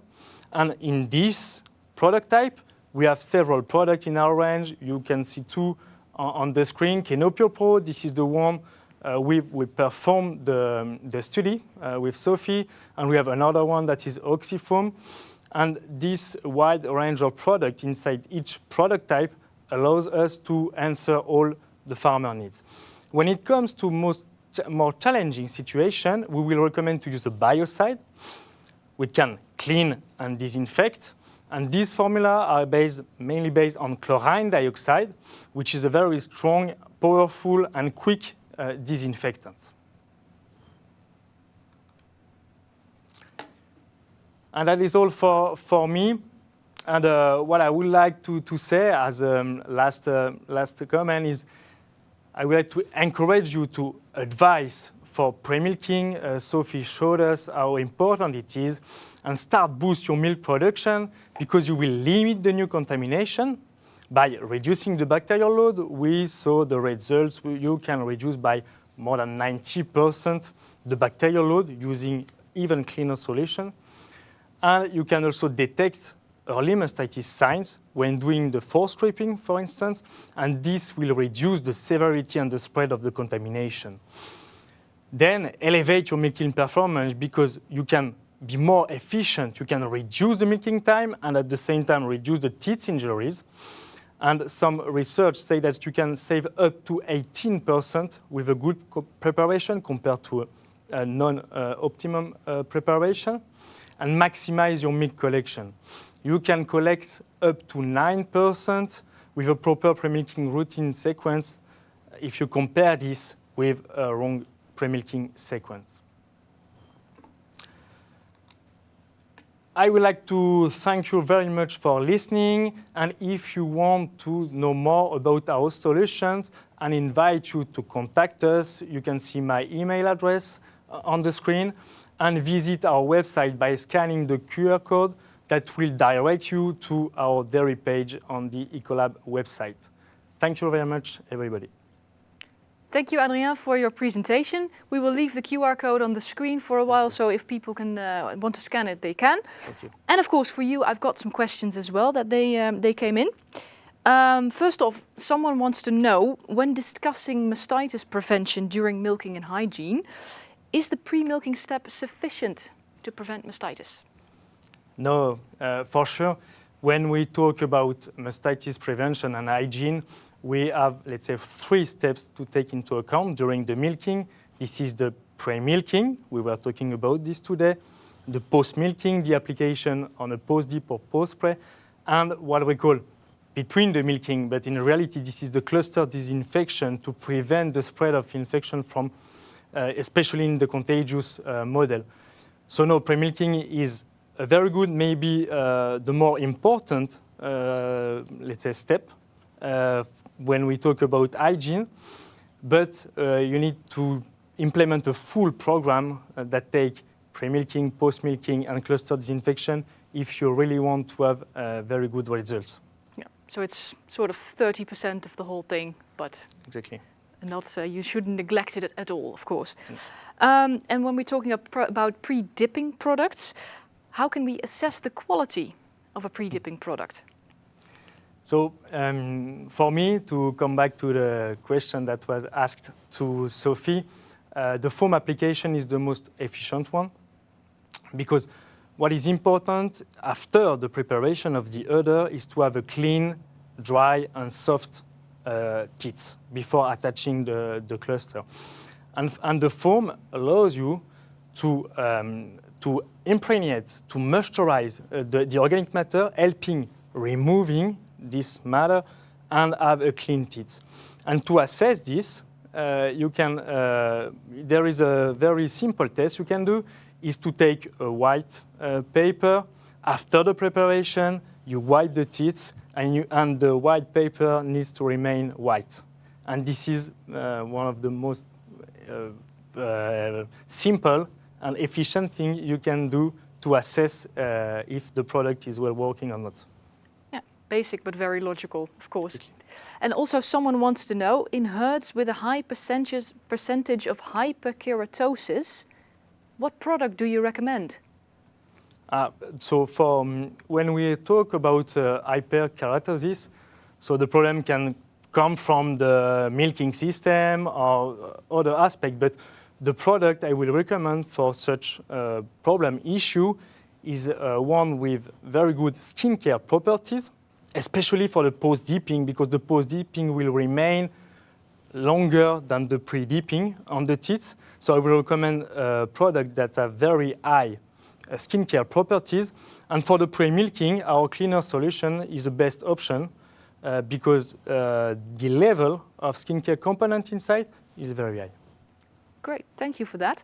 And in this product type, we have several products in our range. You can see two on the screen. Canopio Pro, this is the one we performed the study with Sofie, and we have another one that is Oxyfoam. And this wide range of products inside each product type allows us to answer all the farmer needs. When it comes to more challenging situation, we will recommend to use a biocide, which can clean and disinfect. And these formula are mainly based on chlorine dioxide, which is a very strong, powerful, and quick disinfectant. And that is all for me. And what I would like to say as last comment is, I would like to encourage you to advise for pre-milking. Sofie showed us how important it is, and start boost your milk production, because you will limit the new contamination. By reducing the bacterial load, we saw the results. You can reduce by more than 90% the bacterial load using even cleaner solution. And you can also detect early mastitis signs when doing the force stripping, for instance, and this will reduce the severity and the spread of the contamination. Then elevate your milking performance, because you can be more efficient. You can reduce the milking time and at the same time reduce the teeth injuries. And some research say that you can save up to 18% with a good preparation compared to a non-optimum preparation, and maximize your milk collection. You can collect up to 9% with a proper pre-milking routine sequence if you compare this with a wrong pre-milking sequence. I would like to thank you very much for listening, and if you want to know more about our solutions, I invite you to contact us. You can see my email address on the screen, and visit our website by scanning the QR code that will direct you to our dairy page on the Ecolab website. Thank you very much, everybody. Thank you, Adrien, for your presentation. We will leave the QR code on the screen for a while, so if people can want to scan it, they can. Thank you. And of course, for you, I've got some questions as well that they came in. First off, someone wants to know, when discussing mastitis prevention during milking and hygiene, is the pre-milking step sufficient to prevent mastitis? No, for sure. When we talk about mastitis prevention and hygiene, we have, let's say, 3 steps to take into account during the milking. This is the pre-milking. We were talking about this today. The post-milking, the application on a post-dip or post-spray, and what we call between the milking, but in reality, this is the cluster disinfection to prevent the spread of infection from, especially in the contagious model. So no, pre-milking is a very good, maybe the more important, let's say, step when we talk about hygiene. But you need to implement a full program that take pre-milking, post-milking, and cluster disinfection if you really want to have very good results. Yeah, so it's sort of 30% of the whole thing, but exactly. Not you shouldn't neglect it at all, of course. And when we're talking about pre-dipping products, how can we assess the quality of a pre-dipping product? So for me, to come back to the question that was asked to Sofie, the foam application is the most efficient one, because what is important after the preparation of the udder is to have a clean, dry, and soft teats before attaching the cluster. And the foam allows you to impregnate, to moisturize the organic matter, helping removing this matter and have a clean teeth. And to assess this, there is a very simple test you can do. is to take a white paper. After the preparation, you wipe the teeth, and the white paper needs to remain white. And this is one of the most simple and efficient thing you can do to assess if the product is well working or not. Yeah, basic but very logical, of course. And also someone wants to know, in herds with a high percentage of hyperkeratosis, what product do you recommend? So for when we talk about hyperkeratosis, so the problem can come from the milking system or other aspect, but the product I will recommend for such problem issue is one with very good skincare properties, especially for the post-dipping, because the post-dipping will remain longer than the pre-dipping on the teeth. So I will recommend products that have very high skincare properties. And for the pre-milking, our cleaner solution is the best option because the level of skincare component inside is very high. Great, thank you for that.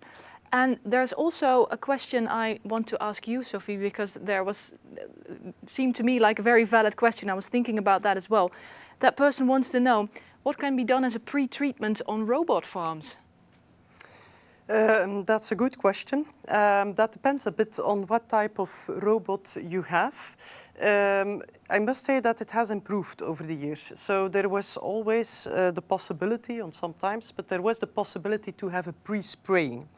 And there's also a question I want to ask you, Sofie, because seemed to me like a very valid question. I was thinking about that as well. That person wants to know, what can be done as a pre-treatment on robot farms? That's a good question. That depends a bit on what type of robot you have. I must say that it has improved over the years. So there was always the possibility sometimes, but there was the possibility to have a pre-spraying.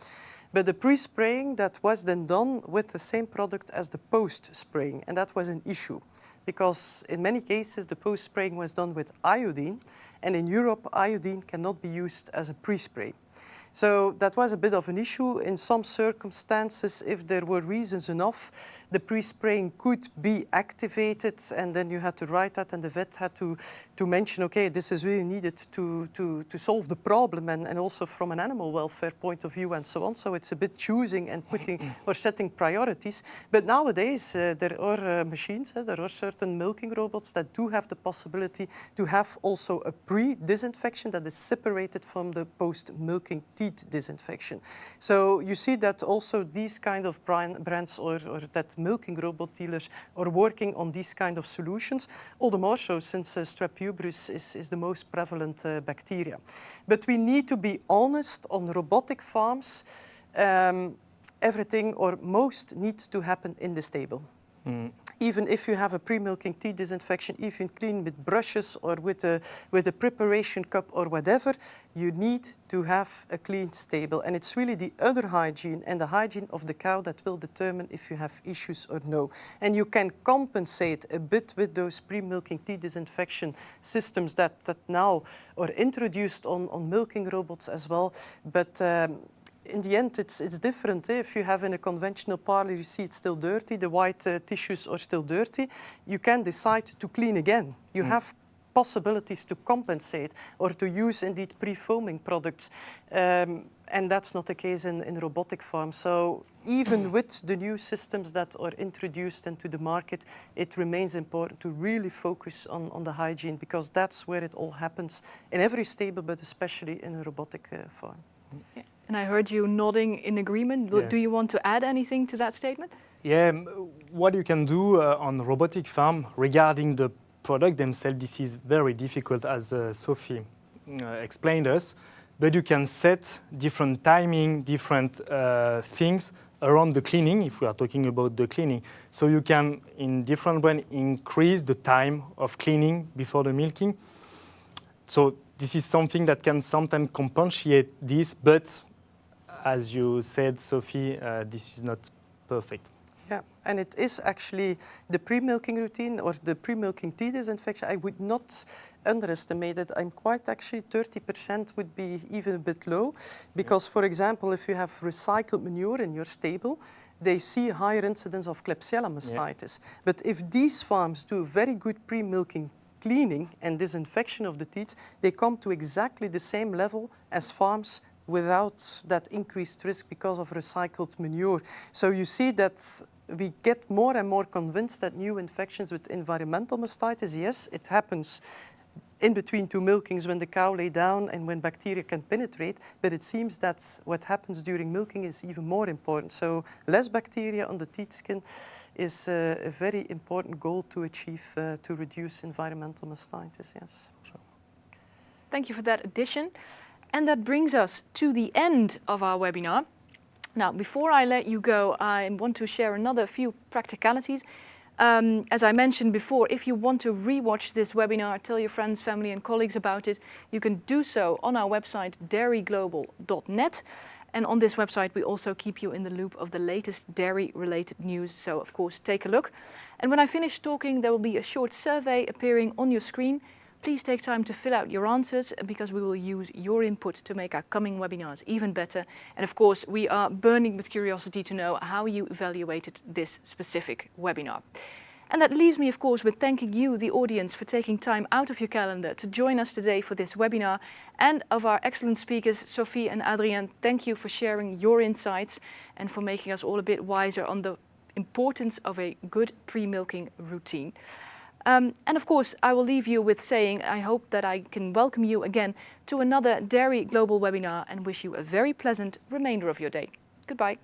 But the pre-spraying that was then done with the same product as the post-spraying, and that was an issue. Because in many cases the post-spraying was done with iodine, and in Europe iodine cannot be used as a pre-spray. So that was a bit of an issue. In some circumstances, if there were reasons enough, the pre-spraying could be activated, and then you had to write that, and the vet had to mention, okay, this is really needed to solve the problem, and also from an animal welfare point of view and so on. So it's a bit choosing and putting or setting priorities. But nowadays, there are machines, there are certain milking robots that do have the possibility to have also a pre-disinfection that is separated from the post-milking teeth disinfection. So you see that also these kind of brands or that milking robot dealers are working on these kind of solutions, all the more so since Strep Piepers is the most prevalent bacteria. But we need to be honest, on robotic farms, everything or most needs to happen in the stable. Even if you have a pre-milking teeth disinfection, even clean with brushes or with a preparation cup or whatever, you need to have a clean stable. And it's really the udder hygiene and the hygiene of the cow that will determine if you have issues or no. And you can compensate a bit with those pre-milking teeth disinfection systems that now are introduced on milking robots as well. But in the end, it's different. If you have in a conventional parlor, you see it's still dirty, the white tissues are still dirty, you can decide to clean again. You have possibilities to compensate or to use indeed pre-foaming products. And that's not the case in robotic farms. So even with the new systems that are introduced into the market, it remains important to really focus on the hygiene, because that's where it all happens in every stable, but especially in a robotic farm. Yeah. And I heard you nodding in agreement. Yeah. Do you want to add anything to that statement? Yeah, what you can do on robotic farm regarding the product themselves, this is very difficult, as Sofie explained us, but you can set different timing, different things around the cleaning, if we are talking about the cleaning. So you can, in different ways, increase the time of cleaning before the milking. So this is something that can sometimes compensate this, but as you said, Sofie, this is not perfect. Yeah, and it is actually the pre-milking routine or the pre-milking teeth disinfection. I would not underestimate it. I'm quite actually 30% would be even a bit low, because, for example, if you have recycled manure in your stable, they see a higher incidence of Klebsiella mastitis. Yeah. But if these farms do very good pre-milking cleaning and disinfection of the teeth, they come to exactly the same level as farms without that increased risk because of recycled manure. So you see that we get more and more convinced that new infections with environmental mastitis, yes, it happens in between two milkings when the cow lay down and when bacteria can penetrate, but it seems that what happens during milking is even more important. So less bacteria on the teat skin is a very important goal to achieve to reduce environmental mastitis, yes. Thank you for that addition. And that brings us to the end of our webinar. Now, before I let you go, I want to share another few practicalities. As I mentioned before, if you want to rewatch this webinar, tell your friends, family and colleagues about it, you can do so on our website dairyglobal.net. And on this website, we also keep you in the loop of the latest dairy-related news. So, of course, take a look. And when I finish talking, there will be a short survey appearing on your screen. Please take time to fill out your answers because we will use your input to make our coming webinars even better. And of course, we are burning with curiosity to know how you evaluated this specific webinar. And that leaves me, of course, with thanking you, the audience, for taking time out of your calendar to join us today for this webinar. And of our excellent speakers, Sofie and Adrien, thank you for sharing your insights and for making us all a bit wiser on the importance of a good pre-milking routine. And of course, I will leave you with saying I hope that I can welcome you again to another Dairy Global webinar and wish you a very pleasant remainder of your day. Goodbye.